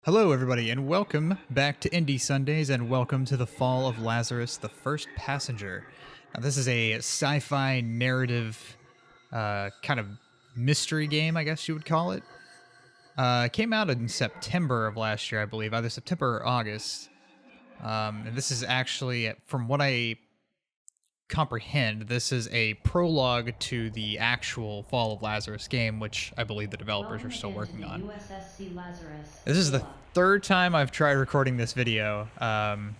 Hello, everybody, and welcome back to Indie Sundays, and welcome to the Fall of Lazarus, the First Passenger. Now, this is a sci-fi narrative kind of mystery game, I guess you would call it. It came out in September of last year, I believe, either September or August. And this is actually, from what I comprehend, this is a prologue to the actual Fall of Lazarus game, which I believe the developers are still working on. USSC Lazarus. This is the third time I've tried recording this video. The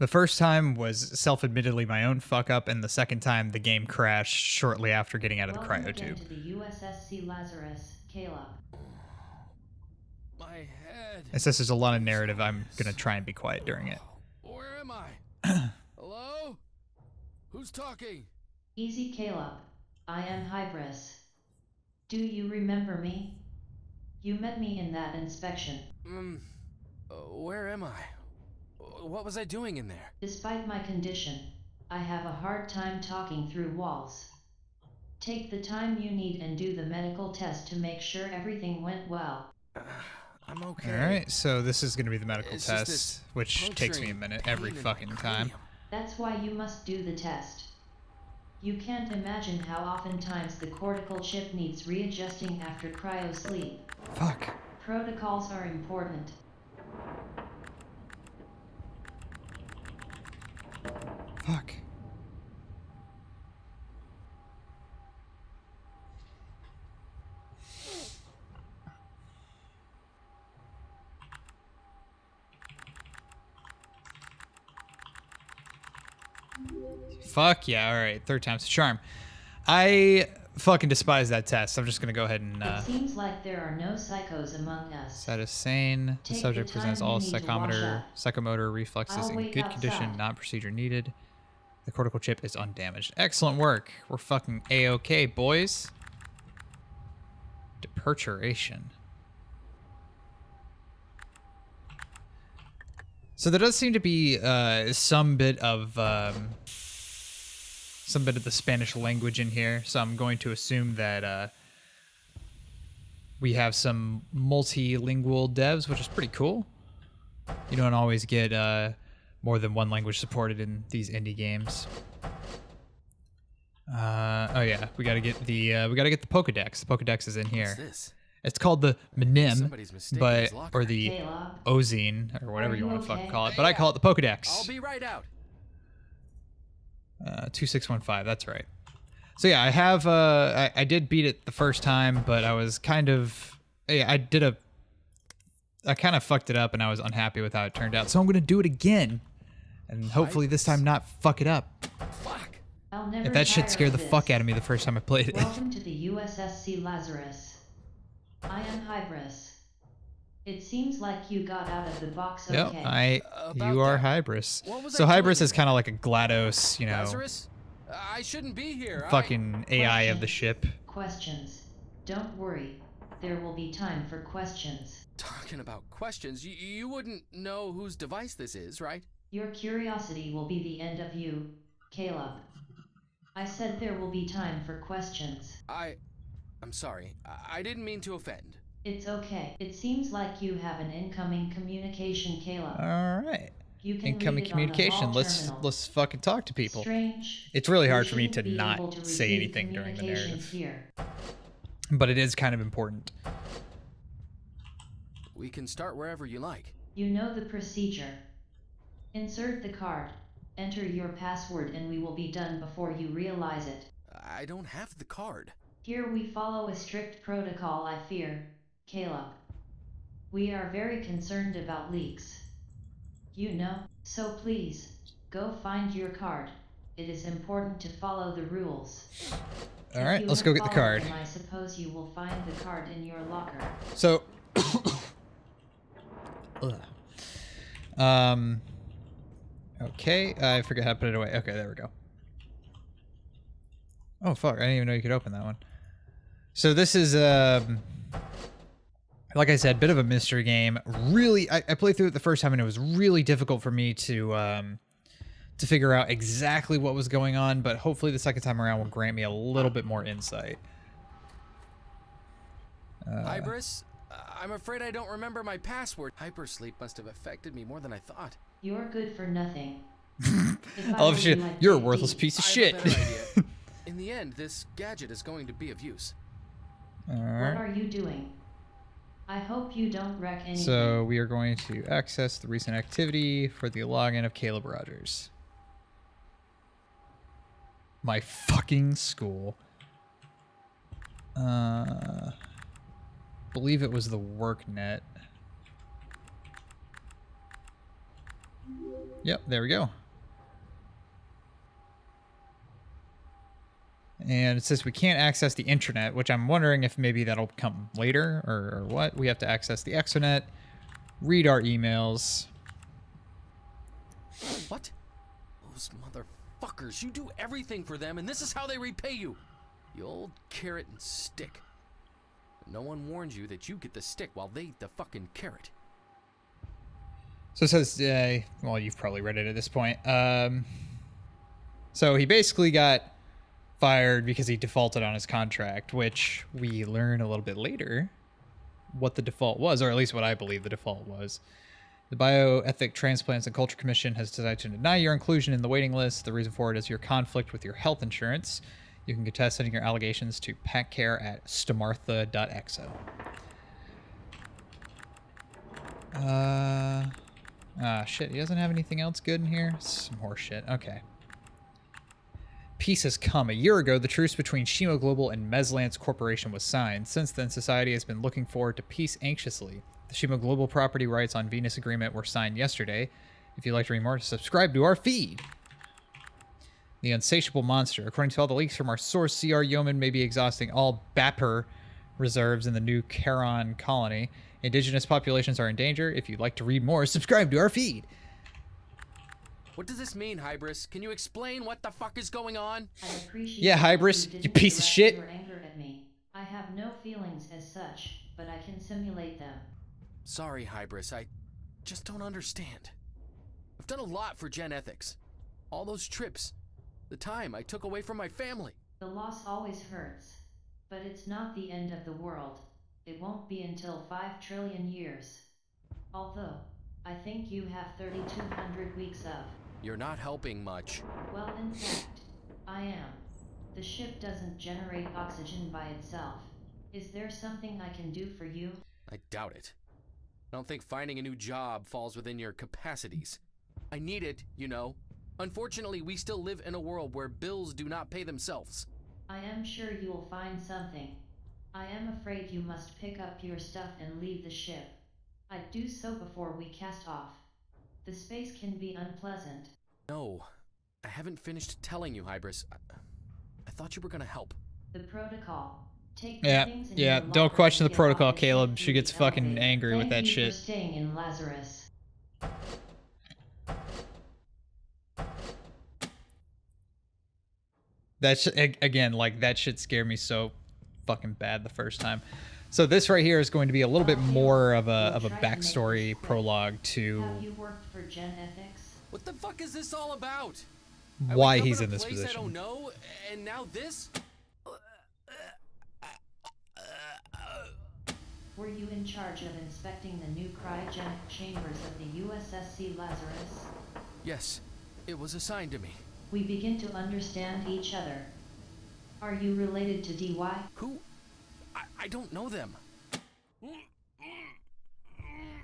first time was self-admittedly my own fuck up, and the second time the game crashed shortly after getting out of the cryo tube. To the USSC Lazarus, Caleb. My head. Since there's a lot of narrative, I'm gonna try and be quiet during it. Where am I? Hello? Who's talking? Easy, Caleb. I am Hybris. Do you remember me? You met me in that inspection. Where am I? What was I doing in there? Despite my condition, I have a hard time talking through walls. Take the time you need and do the medical test to make sure everything went well. I'm okay. Alright, so this is gonna be the medical It's just test, this which takes me a minute every pain in my fucking time. cranium. That's why you must do the test. You can't imagine how oftentimes the cortical chip needs readjusting after cryo sleep. Fuck. Protocols are important. Fuck. Fuck yeah, alright, third time's the charm. I fucking despise that test. I'm just gonna go ahead and It seems like there are no psychos among us. set as sane. The Take subject the presents time all you need to wash up. psychomotor reflexes I'll in wait good condition, outside. not procedure needed. The cortical chip is undamaged. Excellent work. We're fucking A-okay, boys. Deperturation. So there does seem to be some bit of the Spanish language in here. So I'm going to assume that we have some multilingual devs, which is pretty cool. You don't always get more than one language supported in these indie games. Oh yeah, we gotta get the Pokédex. The Pokédex is in here. What's this? It's called the Minim, Somebody's mistaken but his locker. or the Caleb, Ozine, or whatever Are you you want to fucking okay? call it. But I call it the Pokédex. I'll be right out. 2615. That's right. So yeah, I have. I did beat it the first time, but I was kind of. Yeah, I kind of fucked it up, and I was unhappy with how it turned out. So I'm gonna do it again, and hopefully this time not fuck it up. Fuck. I'll never If that shit tire scared of the this. fuck out of me the first time I played it. Welcome to the USSC Lazarus. I am Hybris. It seems like you got out of the box Yep, okay. About you are that, Hybris. what was So I Hybris doing is kind of like a GLaDOS, you know, Lazarus? I shouldn't be here. fucking AI of the ship. Questions. Don't worry. There will be time for questions. Talking about questions, you wouldn't know whose device this is, right? Your curiosity will be the end of you, Caleb. I said there will be time for questions. I'm sorry. I didn't mean to offend. It's okay. It seems like you have an incoming communication, Caleb. All right. You can Incoming read it on the communication. hall terminal. Let's fucking talk to people. Strange. It's really You hard for me to shouldn't be not able to say receive anything during the communications narrative. Here. But it is kind of important. We can start wherever you like. You know the procedure. Insert the card, enter your password, and we will be done before you realize it. I don't have the card. Here we follow a strict protocol, I fear, Caleb. We are very concerned about leaks. You know, so please, go find your card. It is important to follow the rules. All If right, you let's have go get the followed card. them, I suppose you will find the card in your locker. So, okay, I forgot how to put it away. Okay, there we go. Oh fuck, I didn't even know you could open that one. So this is, like I said, bit of a mystery game. Really, I played through it the first time and it was really difficult for me to figure out exactly what was going on, but hopefully the second time around will grant me a little bit more insight. Hybris, I'm afraid I don't remember my password. Hypersleep must have affected me more than I thought. You're good for nothing. I love shit. You're a worthless piece of shit. I have a better idea. In the end, this gadget is going to be of use. What are you doing? I hope you don't wreck anything. So we are going to access the recent activity for the login of Caleb Rogers. My fucking school. Believe it was the WorkNet. Yep, there we go. And it says we can't access the intranet, which I'm wondering if maybe that'll come later or what. We have to access the exonet, read our emails. What? Those motherfuckers. You do everything for them, and this is how they repay you. You old carrot and stick. No one warned you that you get the stick while they eat the fucking carrot. So it says, well, you've probably read it at this point. So he basically got fired because he defaulted on his contract, which we learn a little bit later what the default was, or at least what I believe the default was. The Bioethic Transplants and Culture Commission has decided to deny your inclusion in the waiting list. The reason for it is your conflict with your health insurance. You can contest sending your allegations to patcare@stamartha.exo. Shit, he doesn't have anything else good in here? Some horse shit. Okay. Peace has come. A year ago, the truce between Shimo Global and Meslance Corporation was signed. Since then, society has been looking forward to peace anxiously. The Shimo Global property rights on Venus Agreement were signed yesterday. If you'd like to read more, subscribe to our feed. The Unsatiable Monster. According to all the leaks from our source, CR Yeoman may be exhausting all Bapper reserves in the new Charon colony. Indigenous populations are in danger. If you'd like to read more, subscribe to our feed. What does this mean, Hybris? Can you explain what the fuck is going on? Yeah, Hybris, you piece of shit. Your anger at me. I have no feelings as such, but I can simulate them. Sorry, Hybris. I just don't understand. I've done a lot for Gen Ethics. All those trips. The time I took away from my family. The loss always hurts. But it's not the end of the world. It won't be until 5 trillion years. Although, I think you have 3,200 weeks of. You're not helping much. Well, in fact, I am. The ship doesn't generate oxygen by itself. Is there something I can do for you? I doubt it. I don't think finding a new job falls within your capacities. I need it, you know. Unfortunately, we still live in a world where bills do not pay themselves. I am sure you'll find something. I am afraid you must pick up your stuff and leave the ship. I'd do so before we cast off. The space can be unpleasant. No, I haven't finished telling you, Hybris. I thought you were gonna help. The protocol. Take Yeah, things in yeah. your Don't locker question and the get off protocol, the Caleb. ship She through gets the fucking elevator. angry with that Thank you shit. for staying in Lazarus. That's again, like that shit scared me so fucking bad the first time. So this right here is going to be a little bit more of a backstory prologue to Have you worked for Gen Ethics? What the fuck is this all about? why I wake up he's a in this place I don't position. know, and now this? Were you in charge of inspecting the new cryogenic chambers of the USSC Lazarus? Yes, it was assigned to me. We begin to understand each other. Are you related to DY? Who? I don't know them.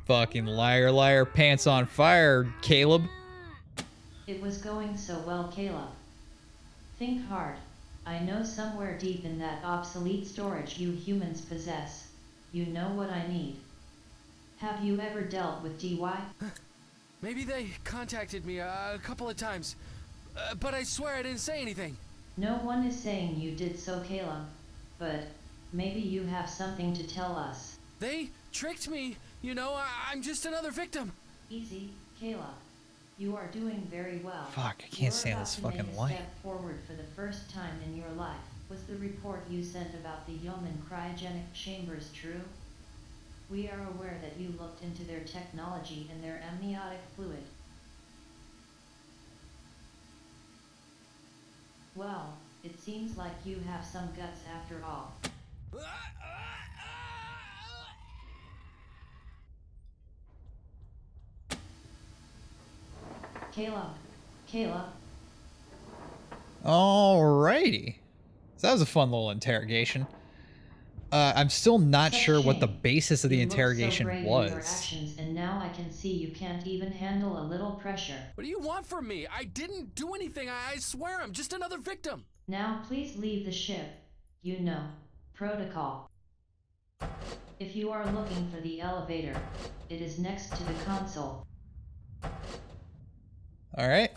Fucking liar, liar, pants on fire, Caleb. It was going so well, Caleb. Think hard. I know somewhere deep in that obsolete storage you humans possess, you know what I need. Have you ever dealt with DY? Maybe they contacted me a couple of times, but I swear I didn't say anything. No one is saying you did so, Caleb, but maybe you have something to tell us. They tricked me, you know, I'm just another victim. Easy, Caleb. You are doing very well. Fuck, I can't stand this You're about to fucking make a light. step forward for the first time in your life. Was the report you sent about the Yeoman cryogenic chambers true? We are aware that you looked into their technology and their amniotic fluid. Well, it seems like you have some guts after all. Caleb. Caleb. Alrighty. So that was a fun little interrogation. I'm still not Such sure what the shame. basis of the You looked so interrogation brave in was. your actions, and now I can see you can't even handle a little pressure. What do you want from me? I didn't do anything. I swear I'm just another victim. Now please leave the ship. You know, protocol. If you are looking for the elevator, it is next to the console. Alright.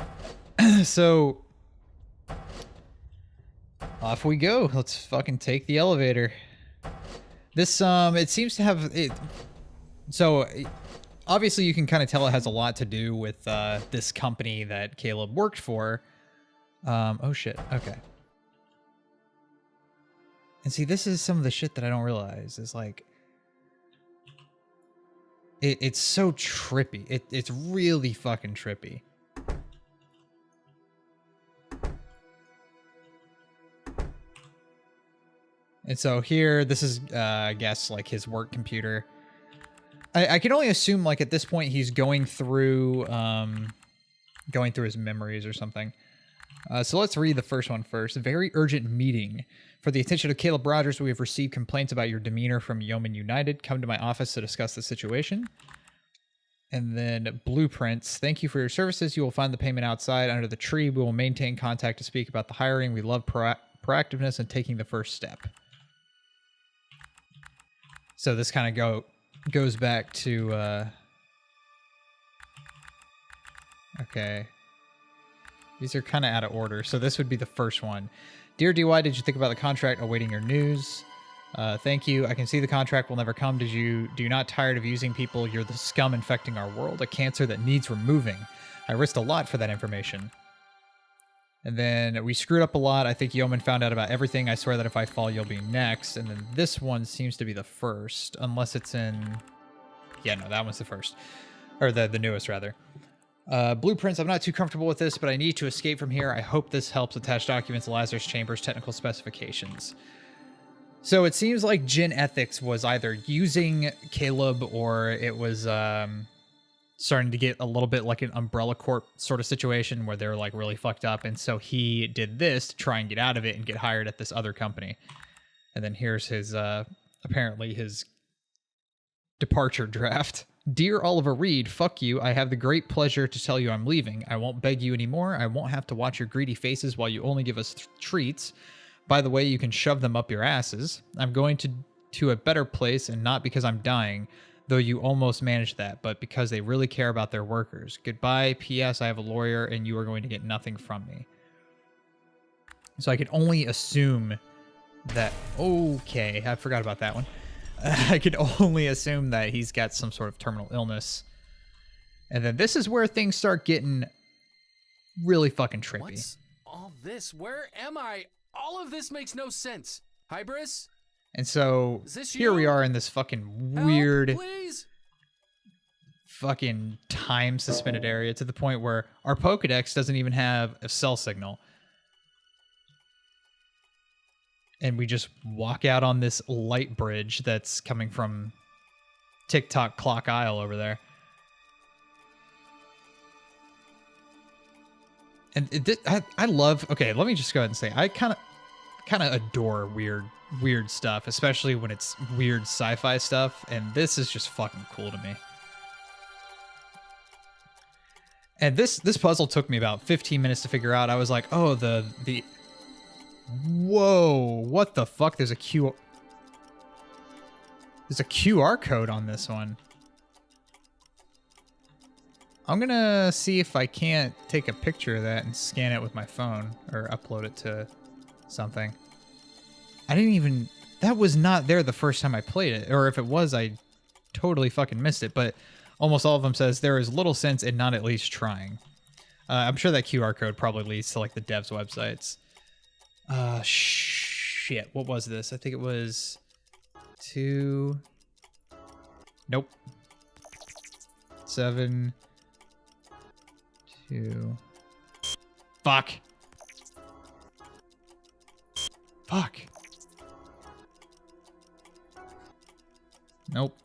So off we go. Let's fucking take the elevator. This, it seems to have it. So obviously you can kind of tell it has a lot to do with this company that Caleb worked for. Oh shit. Okay. And see, this is some of the shit that I don't realize is like, it's so trippy. It's really fucking trippy. And so here, this is, I guess, like his work computer. I can only assume, like, at this point, he's going through his memories or something. So let's read the first one first. Very urgent meeting. For the attention of Caleb Rogers, we have received complaints about your demeanor from Yeoman United. Come to my office to discuss the situation. And then blueprints. Thank you for your services. You will find the payment outside under the tree. We will maintain contact to speak about the hiring. We love proactiveness and taking the first step. So this kind of goes back to okay. These are kind of out of order. So this would be the first one. Dear DY, did you think about the contract? Awaiting your news. Thank you. I can see the contract will never come. Do you not tired of using people? You're the scum infecting our world, a cancer that needs removing. I risked a lot for that information. And then we screwed up a lot. I think Yeoman found out about everything. I swear that if I fall, you'll be next. And then this one seems to be the first, unless it's in... Yeah, no, that one's the first. Or the newest, rather. Blueprints, I'm not too comfortable with this, but I need to escape from here. I hope this helps. Attach documents, Lazarus Chambers, technical specifications. So it seems like Gen Ethics was either using Caleb or it was starting to get a little bit like an Umbrella Corp sort of situation where they're like really fucked up. And so he did this to try and get out of it and get hired at this other company. And then here's his, apparently his departure draft. Dear Oliver Reed, fuck you. I have the great pleasure to tell you I'm leaving. I won't beg you anymore. I won't have to watch your greedy faces while you only give us treats. By the way, you can shove them up your asses. I'm going to a better place, and not because I'm dying, though you almost managed that, but because they really care about their workers. Goodbye. P.S. I have a lawyer, and you are going to get nothing from me. So I could only assume that... Okay, I forgot about that one. I could only assume that he's got some sort of terminal illness. And then this is where things start getting really fucking trippy. What's all this? Where am I? All of this makes no sense. Hybris? And so here we are in this fucking weird fucking time suspended area to the point where our Pokedex doesn't even have a cell signal. And we just walk out on this light bridge that's coming from TikTok Clock Isle over there. And I love... Okay, let me just go ahead and say, I kind of adore weird stuff, especially when it's weird sci-fi stuff, and this is just fucking cool to me. And this puzzle took me about 15 minutes to figure out. I was like, oh, the whoa, what the fuck? There's a QR code on this one. I'm gonna see if I can't take a picture of that and scan it with my phone or upload it to something. I didn't even... That was not there the first time I played it. Or if it was, I totally fucking missed it. But almost all of them says there is little sense in not at least trying. I'm sure that QR code probably leads to like the devs' websites. Shit. What was this? I think it was 2... Nope. 7... 2... Fuck. Fuck. Nope.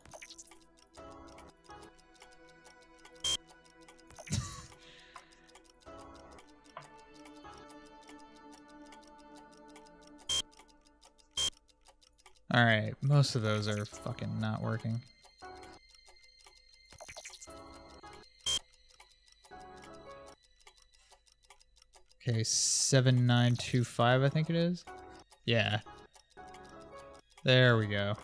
Alright, most of those are fucking not working. Okay, 7925, I think it is. Yeah. There we go.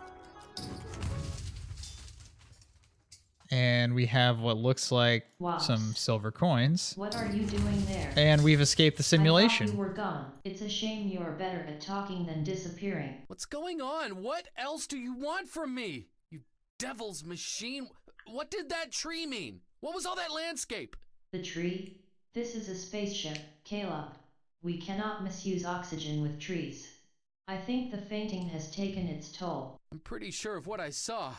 And we have what looks like Wops. some silver coins. What are you doing there? And we've escaped the I thought simulation. you were gone. It's a shame you're better at talking than disappearing. What's going on? What else do you want from me? You devil's machine. What did that tree mean? What was all that landscape? The tree? This is a spaceship, Caleb. We cannot misuse oxygen with trees. I think the fainting has taken its toll. I'm pretty sure of what I saw.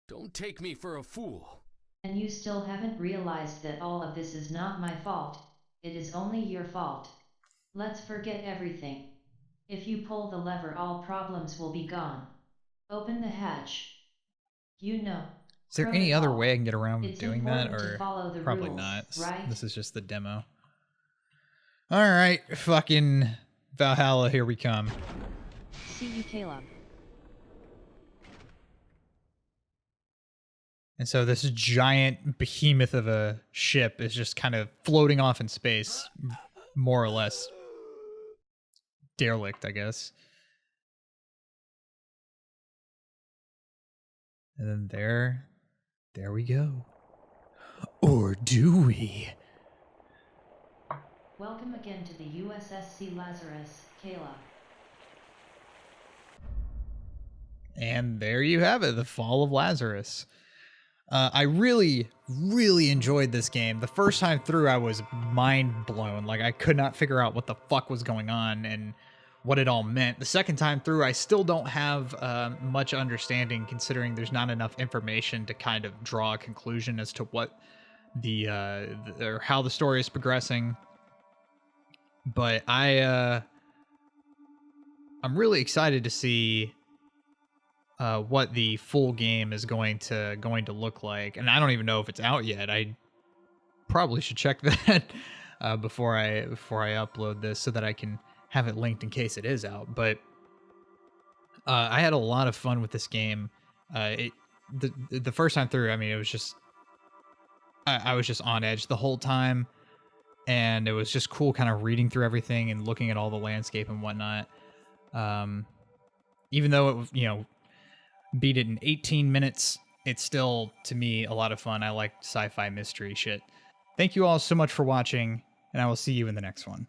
Don't take me for a fool. And you still haven't realized that all of this is not my fault. It is only your fault. Let's forget everything. If you pull the lever, all problems will be gone. Open the hatch. You know. Is there any other protocol. way I can get around It's doing that, important to or follow the probably rules, not? right? This is just the demo. All right, fucking Valhalla, here we come. See you, Caleb. And so this giant behemoth of a ship is just kind of floating off in space, more or less. Derelict, I guess. And then there we go. Or do we? Welcome again to the USSC Lazarus, Caleb. And there you have it, the Fall of Lazarus. I really, really enjoyed this game. The first time through, I was mind blown. Like, I could not figure out what the fuck was going on and what it all meant. The second time through, I still don't have much understanding, considering there's not enough information to kind of draw a conclusion as to what or how the story is progressing. But I'm really excited to see what the full game is going to look like, and I don't even know if it's out yet. I probably should check that before I upload this so that I can have it linked in case it is out. But I had a lot of fun with this game. The first time through, I mean, it was just I was just on edge the whole time, and it was just cool, kind of reading through everything and looking at all the landscape and whatnot. Even though it beat it in 18 minutes, it's still, to me, a lot of fun. I like sci-fi mystery shit. Thank you all so much for watching, and I will see you in the next one.